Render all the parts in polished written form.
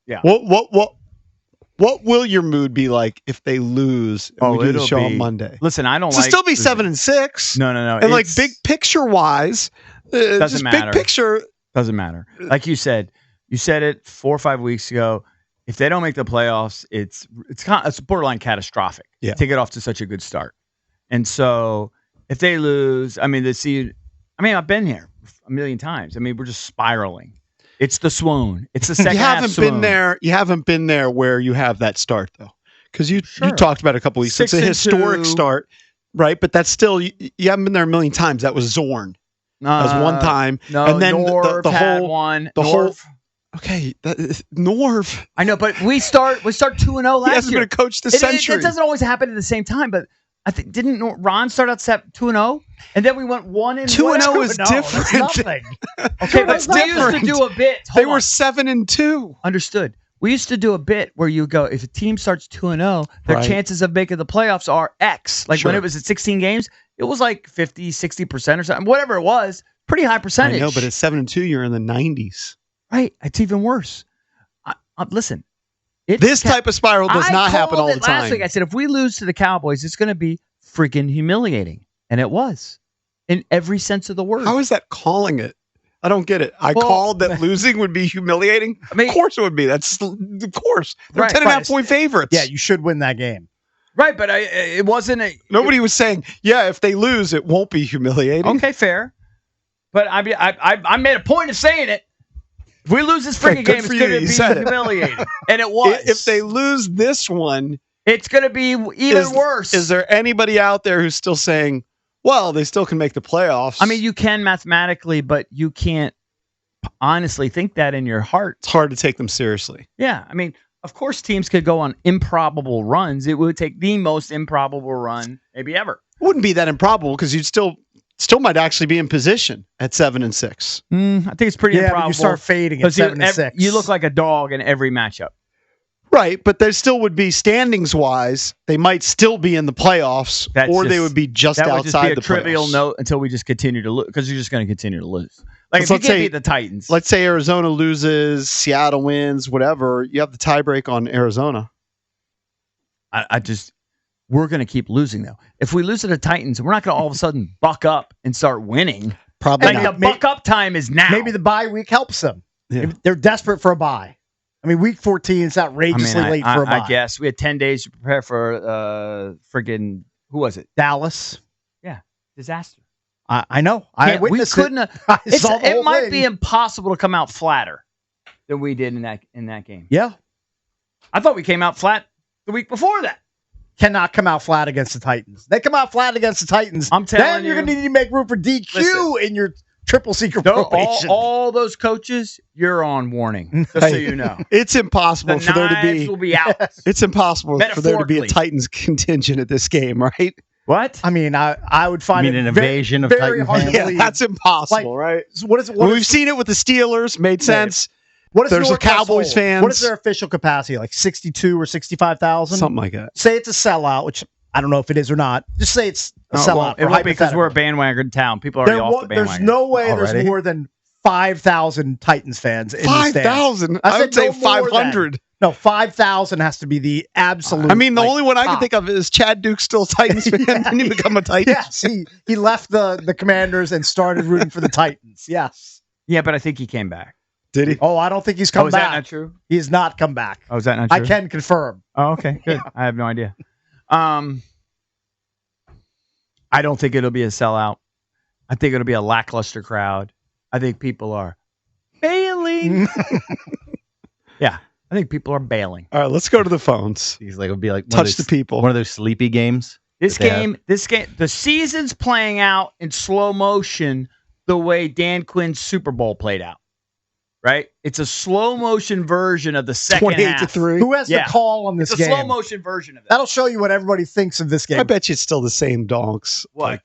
Yeah. What will your mood be like if they lose and we do the show on Monday? Listen, I don't It'll still be 7-6. No. And like big picture wise, doesn't matter. Big picture doesn't matter. Like you said it 4 or 5 weeks ago. If they don't make the playoffs, it's borderline catastrophic to get off to such a good start. And so if they lose, I've been here a million times. I mean, we're just spiraling. It's the swoon. It's the second half swoon. You haven't been there where you have that start though, because you talked about it a couple weeks. It's a historic start, right? But that's still you haven't been there a million times. That was Zorn. That was one time. No, and then Norv the had whole one. The whole. Okay, Norv. I know, but we start 2-0 last year. He hasn't been a coach this century. It doesn't always happen at the same time, but I think didn't Ron start out 2-0, and then we went 1-1. 2-0 is different. Nothing. Okay, but we used to do a bit. They were 7-2. Understood. We used to do a bit where you go, if a team starts 2-0, their chances of making the playoffs are X. Like when it was at 16 games, it was like 50, 60% or something. Whatever it was, pretty high percentage. I know, but at 7-2, you're in the 90s. Right. It's even worse. Listen. This type of spiral does not happen all the time. Last week I said, if we lose to the Cowboys, it's going to be freaking humiliating. And it was. In every sense of the word. How is that calling it? I don't get it. Called that losing would be humiliating? Of course it would be. Of course. They're 10.5 point favorites. Yeah, you should win that game. Right, but it wasn't Nobody was saying, if they lose, it won't be humiliating. Okay, fair. But I made a point of saying it. If we lose this freaking game, it's going to be humiliating. And it was. If they lose this one, it's going to be even worse. Is there anybody out there who's still saying, well, they still can make the playoffs? I mean, you can mathematically, but you can't honestly think that in your heart. It's hard to take them seriously. Yeah. I mean, of course, teams could go on improbable runs. It would take the most improbable run maybe ever. It wouldn't be that improbable because you'd still might actually be in position at 7-6. I think it's pretty improbable. You start fading at 7-6. You look like a dog in every matchup. Right, but there still would be standings-wise. They might still be in the playoffs, they would be just outside the playoffs. That would just be a trivial note until we just continue to lose, because you're just going to continue to lose. Like if you can't beat the Titans. Let's say Arizona loses, Seattle wins, whatever. You have the tiebreak on Arizona. We're going to keep losing, though. If we lose to the Titans, we're not going to all of a sudden buck up and start winning. Probably not. The buck up time is now. Maybe the bye week helps them. Yeah. They're desperate for a bye. I mean, week 14 is outrageously late for a bye. I guess. We had 10 days to prepare for friggin', who was it? Dallas. Yeah. Disaster. I know. I witnessed it. It might be impossible to come out flatter than we did in that game. Yeah. I thought we came out flat the week before that. Cannot come out flat against the Titans. They come out flat against the Titans. I'm telling you. Then you're going to need to make room for DQ in your triple secret probation. All those coaches, you're on warning, just so you know. It's impossible for there to be. Will be out. It's impossible for there to be a Titans contingent at this game, right? What? I mean, I would find an invasion of Titan fans. Yeah, that's impossible, right? We've seen it with the Steelers. Made sense. There's a Cowboys fans. What is their official capacity? Like 62 or 65,000? Something like that. Say it's a sellout, which I don't know if it is or not. Just say it's a sellout. Well, it won't be because we're a bandwagon town. People are already off the bandwagon. There's no way there's more than 5,000 Titans fans in the stands. 5,000? I would say 500. No, 5,000 has to be the absolute. I mean, the only one I can think of is Chad Duke still a Titans fan. Didn't he become a Titans? Yes, he left the Commanders and started rooting for the Titans. Yes. Yeah, but I think he came back. Did he? Oh, I don't think he's come back. Is that not true? He has not come back. Oh, is that not true? I can confirm. Oh, okay, good. I have no idea. I don't think it'll be a sellout. I think it'll be a lackluster crowd. I think people are bailing. Yeah, I think people are bailing. All right, let's go to the phones. He's like, it'll be like touch the people. One of those sleepy games. This game, the season's playing out in slow motion the way Dan Quinn's Super Bowl played out. Right? It's a slow motion version of the second 28-3. Who has the call on this game? It's a slow motion version of it. That'll show you what everybody thinks of this game. I bet you it's still the same donks. What?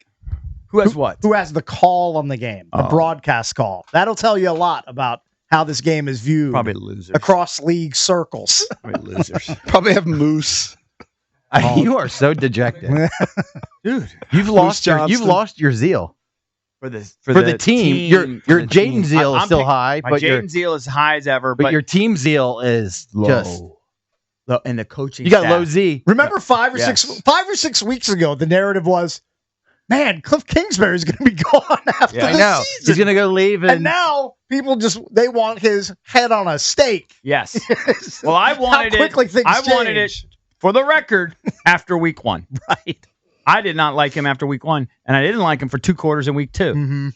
Who has what? Who has the call on the game? The broadcast call. That'll tell you a lot about how this game is viewed. Probably losers. Across league circles. Probably losers. Probably have Moose. You are so dejected. Dude. You've lost your zeal. for the team. Your Jaden Zeal is still high, my but Jaden Zeal is high as ever. But your team Zeal is just low. And the coaching. You got staff. low Z. Remember 5 or 6 weeks ago, the narrative was, man, Cliff Kingsbury is going to be gone after the season. He's going to go leave. And now people they want his head on a stake. Yes. Well, I wanted wanted it for the record after week 1. Right. I did not like him after week 1, and I didn't like him for 2 quarters in week 2. Mm-hmm.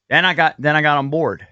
Then I got on board.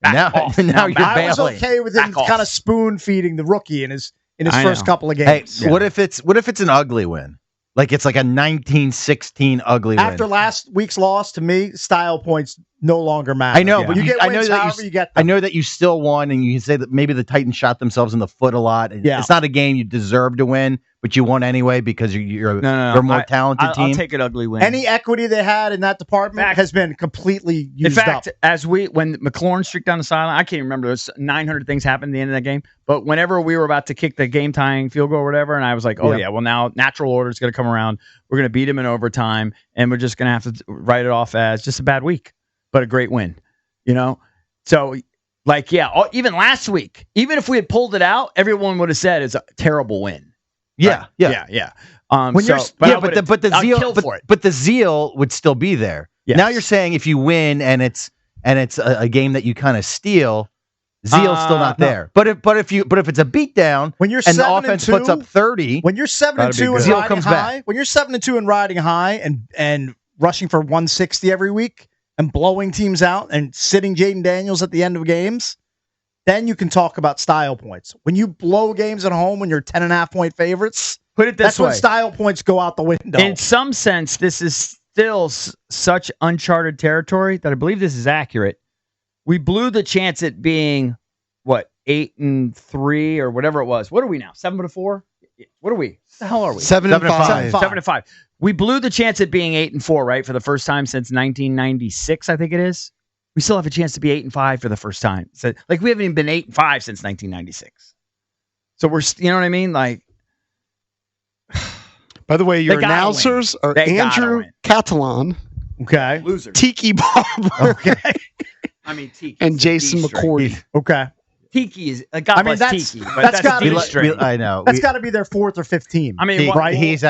Now you're I bailing. was okay with him kind of spoon feeding the rookie in his first couple of games. Hey, what if it's an ugly win? Like it's like a 19-16 ugly win. After last week's loss, to me, style points no longer matter. I know, but you get wins however you get them. I know that you still won, and you can say that maybe the Titans shot themselves in the foot a lot. It's not a game you deserve to win, but you won anyway because you're a more talented team. I'll take an ugly win. Any equity they had in that department has been completely used up. In fact, when McLaurin streaked down the sideline, I can't remember. There's 900 things happened at the end of that game. But whenever we were about to kick the game-tying field goal or whatever, and I was like, well, now natural order is going to come around. We're going to beat him in overtime, and we're just going to have to write it off as just a bad week, but a great win. So even last week, even if we had pulled it out, everyone would have said it's a terrible win. Yeah. But the zeal would still be there. Yes. Now you're saying if you win and it's a game that you kind of steal, zeal's still not there. But if it's a beatdown, when you're and the offense puts up 30, when you're 7-2 and zeal riding comes high, back. when you're 7-2 and riding high and rushing for 160 every week and blowing teams out and sitting Jaden Daniels at the end of games, then you can talk about style points. When you blow games at home when you're 10.5-point favorites, put it this that's way. when style points go out the window. In some sense, this is still such uncharted territory that I believe this is accurate. We blew the chance at being 8-3 or whatever it was. What are we now? 7-4? What are we? What the hell are we? 7-5. 7-5. We blew the chance at being 8-4, right? For the first time since 1996, I think it is. We still have a chance to be 8-5 for the first time. So, we haven't even been 8-5 since 1996. So we're, you know what I mean? By the way, your announcers are Andrew Catalan, okay, loser, Tiki Barber, okay, Tiki, and Jason McCourty, okay. Tiki is God bless Tiki, but that's got to be I know that's got to be their 4th or 5th team. I mean, right? He's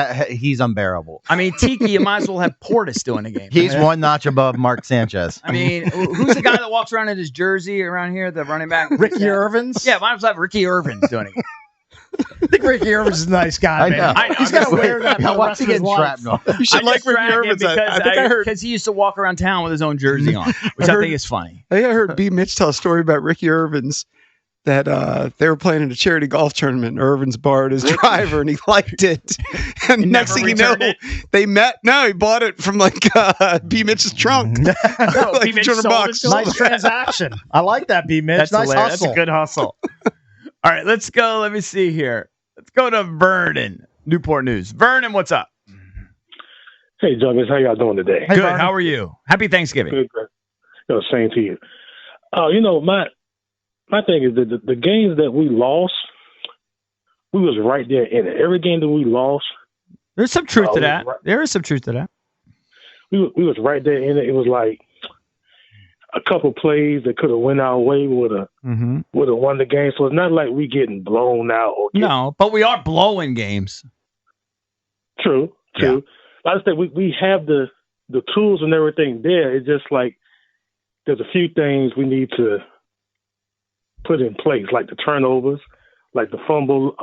unbearable. I mean, Tiki, you might as well have Portis doing a game. He's one notch above Mark Sanchez. I mean, who's the guy that walks around in his jersey around here, the running back? Ricky Irvins? Yeah, might as well have Ricky Irvins doing a game. I think Ricky Irvins is a nice guy, man. I know. He's got to wear that for the rest of his life. You should like Ricky Irvins. I think I heard because he used to walk around town with his own jersey on, which I think is funny. I think I heard B. Mitch tell a story about Ricky Irvins that they were playing in a charity golf tournament. Irvins borrowed his driver, and he liked it. And next thing you know, they met. No, he bought it from B. Mitch's trunk. B. Mitch sold it to him. Nice transaction. I like that, B. Mitch. That's nice hilarious. hustle. That's a good hustle. All right, let's go. Let me see here. Let's go to Vernon, Newport News. Vernon, what's up? Hey, Junkies, how y'all doing today? Good. How are you? Happy Thanksgiving. Good. Same to you. My thing is that the games that we lost, we was right there in it. Every game that we lost, there's some truth to that. There is some truth to that. We was right there in it. It was like a couple plays that could have went our way would have won the game. So it's not like we getting blown out. No, but we are blowing games. True. Yeah. I just think we have the tools and everything there. It's just like there's a few things we need to put in place, like the turnovers, like the fumble.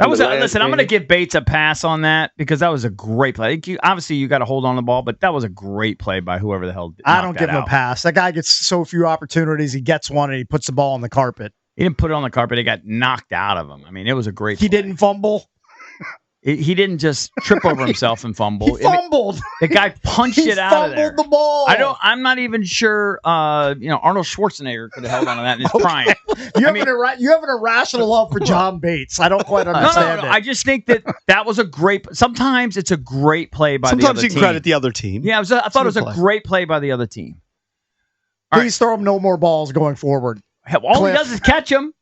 Listen, I'm going to give Bates a pass on that because that was a great play. Obviously, you got to hold on to the ball, but that was a great play by whoever the hell. I don't give him a pass. That guy gets so few opportunities. He gets one and he puts the ball on the carpet. He didn't put it on the carpet. It got knocked out of him. I mean, it was a great play. He didn't fumble. He didn't just trip over himself and fumble. He fumbled. The guy punched it out of there. He fumbled the ball. I'm not even sure. Arnold Schwarzenegger could have held on to that in his prime. You have an irrational love for John Bates. I don't quite understand it. I just think that was a great. Sometimes it's a great play by the other team. Sometimes you can credit the other team. Yeah, I thought it was a great play by the other team. Please throw him no more balls going forward. All he does is catch them.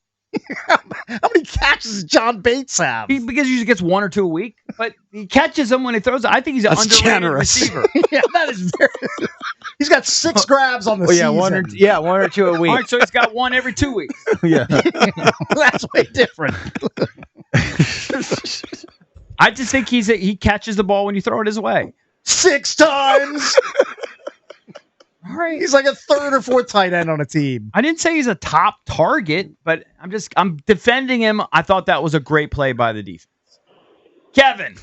How many catches does John Bates have? Because he usually gets 1 or 2 a week, but he catches them when he throws. I think he's an That's underrated generous. receiver. Yeah, that is very. He's got 6 grabs on the season. 1 or 2 a week. All right, so he's got 1 every 2 weeks. Yeah. That's way different. I just think he catches the ball when you throw it his way. 6 times. All right. He's like a 3rd or 4th tight end on a team. I didn't say he's a top target, but I'm defending him. I thought that was a great play by the defense. Kevin.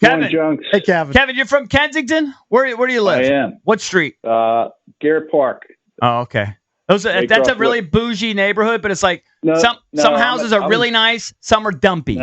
Junks. Hey, Kevin. Kevin, you're from Kensington? Where do you live? I am. What street? Garrett Park. Oh, okay. That's a really bougie neighborhood, but it's like some houses are really nice, some are dumpy.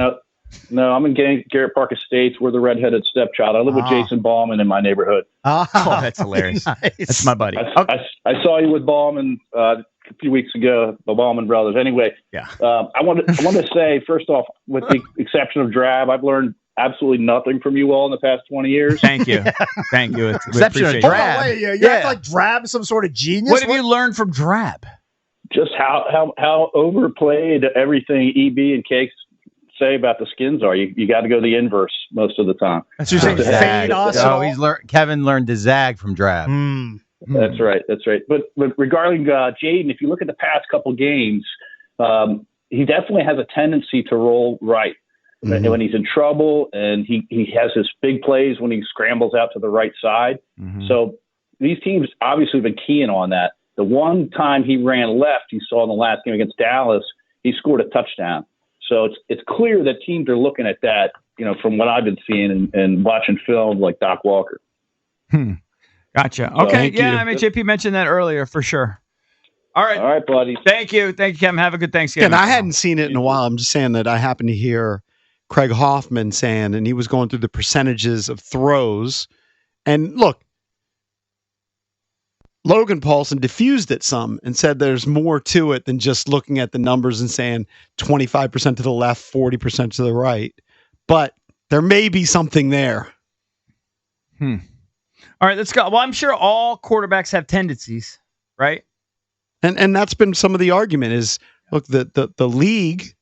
No, I'm in Garrett Park Estates. We're the redheaded stepchild. I live with Jason Ballman in my neighborhood. Oh, that's hilarious. Nice. That's my buddy. I saw you with Ballman a few weeks ago, the Ballman brothers. Anyway, yeah. I want to say, first off, with the exception of Drab, I've learned absolutely nothing from you all in the past 20 years. Thank you. Thank you. Exception of Drab. Oh, wait, you act like Drab is some sort of genius? What have you learned from Drab? Just how overplayed everything EB and Cakes say about the Skins are. You got to go the inverse most of the time. That's what you're saying. Fade us. Kevin learned to zag from Drab. That's right. But regarding Jaden, if you look at the past couple games, he definitely has a tendency to roll right. Mm-hmm. When he's in trouble, and he has his big plays when he scrambles out to the right side. Mm-hmm. So these teams obviously have been keying on that. The one time he ran left, you saw in the last game against Dallas, he scored a touchdown. So it's clear that teams are looking at that, from what I've been seeing and watching film like Doc Walker. Gotcha. Okay. Yeah, I mean, JP mentioned that earlier for sure. All right, buddy. Thank you, Kevin. Have a good Thanksgiving. And I hadn't seen it in a while. I'm just saying that I happened to hear Craig Hoffman saying, and he was going through the percentages of throws. And look, Logan Paulson diffused it some and said there's more to it than just looking at the numbers and saying 25% to the left, 40% to the right. But there may be something there. All right, let's go. Well, I'm sure all quarterbacks have tendencies, right? And that's been some of the argument is, look, the league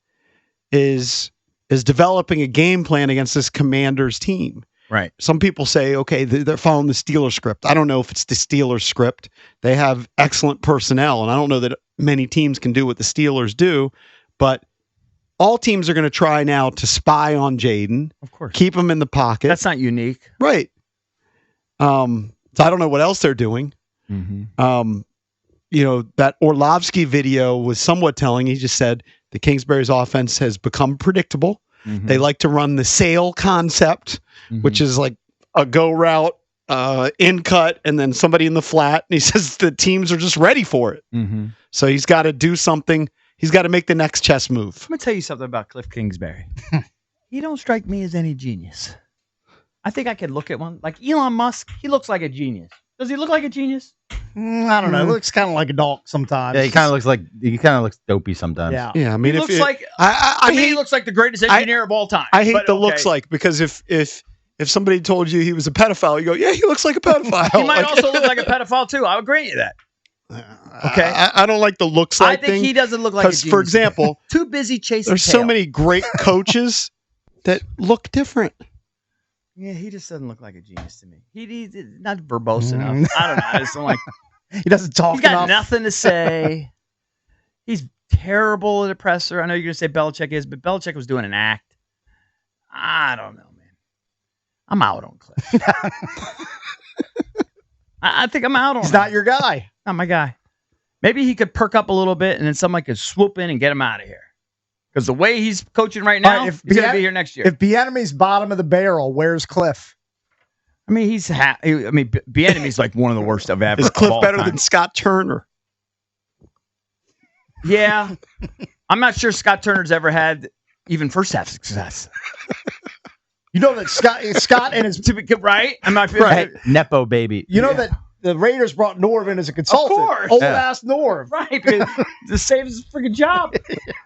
is developing a game plan against this Commanders team. Right. Some people say, okay, they're following the Steelers script. I don't know if it's the Steelers script. They have excellent personnel, and I don't know that many teams can do what the Steelers do, but all teams are going to try now to spy on Jaden. Of course. Keep him in the pocket. That's not unique. Right. So I don't know what else they're doing. Mm-hmm. That Orlovsky video was somewhat telling. He just said the Kingsbury's offense has become predictable. Mm-hmm. They like to run the sail concept, which is like a go route, in cut, and then somebody in the flat. And he says the teams are just ready for it. Mm-hmm. So he's got to do something. He's got to make the next chess move. I'm going to tell you something about Cliff Kingsbury. He don't strike me as any genius. I think I could look at one. Like Elon Musk, he looks like a genius. Does he look like a genius? I don't know. He looks kind of like a dog sometimes. Yeah, he kind of looks dopey sometimes. Yeah. I mean, he looks like he looks like the greatest engineer of all time. I hate looks like, because if somebody told you he was a pedophile, you go, yeah, he looks like a pedophile. He might also look like a pedophile too. I would grant you that. Okay, I don't like the looks like thing. I think he doesn't look like a genius. For example, too busy chasing. There's so many great coaches that look different. Yeah, he just doesn't look like a genius to me. He's not verbose enough. I don't know. I just don't like. He doesn't talk He's got enough. nothing to say. He's terrible at a presser. I know you're going to say Belichick is, but Belichick was doing an act. I don't know, man. I'm out on Cliff. I think I'm out on him. He's not your guy. Not my guy. Maybe he could perk up a little bit, and then somebody could swoop in and get him out of here. Because the way he's coaching right now, he's going to be here next year. If Bieniemy's bottom of the barrel, where's Cliff? I mean, Bieniemy's like one of the worst I've ever. Is Cliff better than Scott Turner? Yeah, I'm not sure Scott Turner's ever had even first half success. You know that Scott and his right? I'm not right. Nepo baby. You know that the Raiders brought Norv in as a consultant. Of course, old ass Norv, right? To save his freaking job.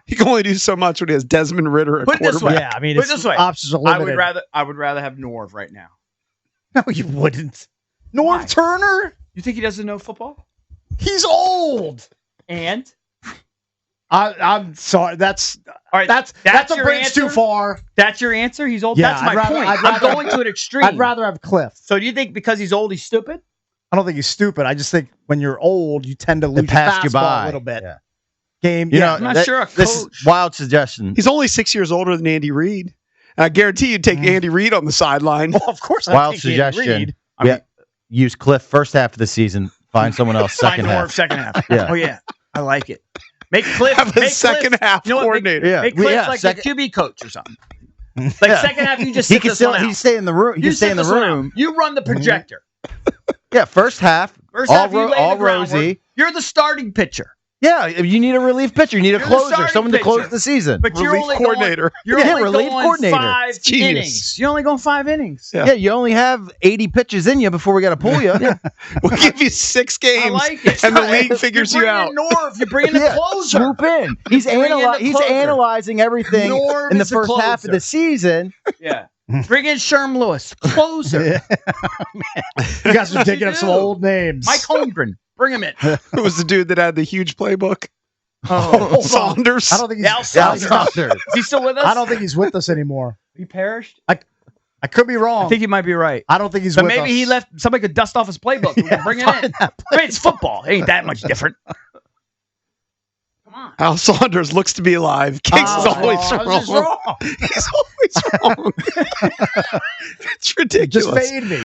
He can only do so much when he has Desmond Ritter at quarterback. This way. Yeah, I mean, put it this way. Options are limited. I would rather have Norv right now. No, you wouldn't. Norv Turner? You think he doesn't know football? He's old. And I'm sorry. That's all right. That's a bridge too far. That's your answer. He's old. Yeah, that's my point. I'm going to an extreme. I'd rather have Cliff. So do you think because he's old, he's stupid? I don't think he's stupid. I just think when you're old, you tend to lose pass you by a little bit. Yeah. Game. You know, I'm not sure. This is wild suggestion. He's only 6 years older than Andy Reid. I guarantee you'd take Andy Reid on the sideline. Well, of course. Wild suggestion. Use Cliff first half of the season. Find someone else second half. Second half. Yeah. Oh yeah, I like it. Make Cliff Have a second half coordinator. Make Cliff like a QB coach or something. Like second half, you just sit this one out. He stay in the room. You stay in the room. You run the projector. Yeah, first half. All rosy. You're the starting pitcher. Yeah, you need a relief pitcher. You need a closer, someone to close the season. But you're only coordinator. You're only relief going coordinator. 5 innings. You're only going 5 innings. Yeah, you only have 80 pitches in you before we got to pull you. We'll give you 6 games, I like it. and the league figures you out. Norv, you bring in the closer. Swoop in. He's analyzing everything Norv in the first half of the season. Yeah. Bring in Sherm Lewis, closer. You guys are digging up some old names. Mike Holmgren, bring him in. Who was the dude that had the huge playbook? Oh, Saunders. I don't think Al Saunders. Is he still with us? I don't think he's with us anymore. He perished. I could be wrong. I think you might be right. I don't think he's. But with maybe us. he left. Somebody could dust off his playbook. We can bring it in. I mean, it's football. It ain't that much different. Come on. Al Saunders looks to be alive. Kicks is always wrong. He's always wrong. It's ridiculous. Just fade me.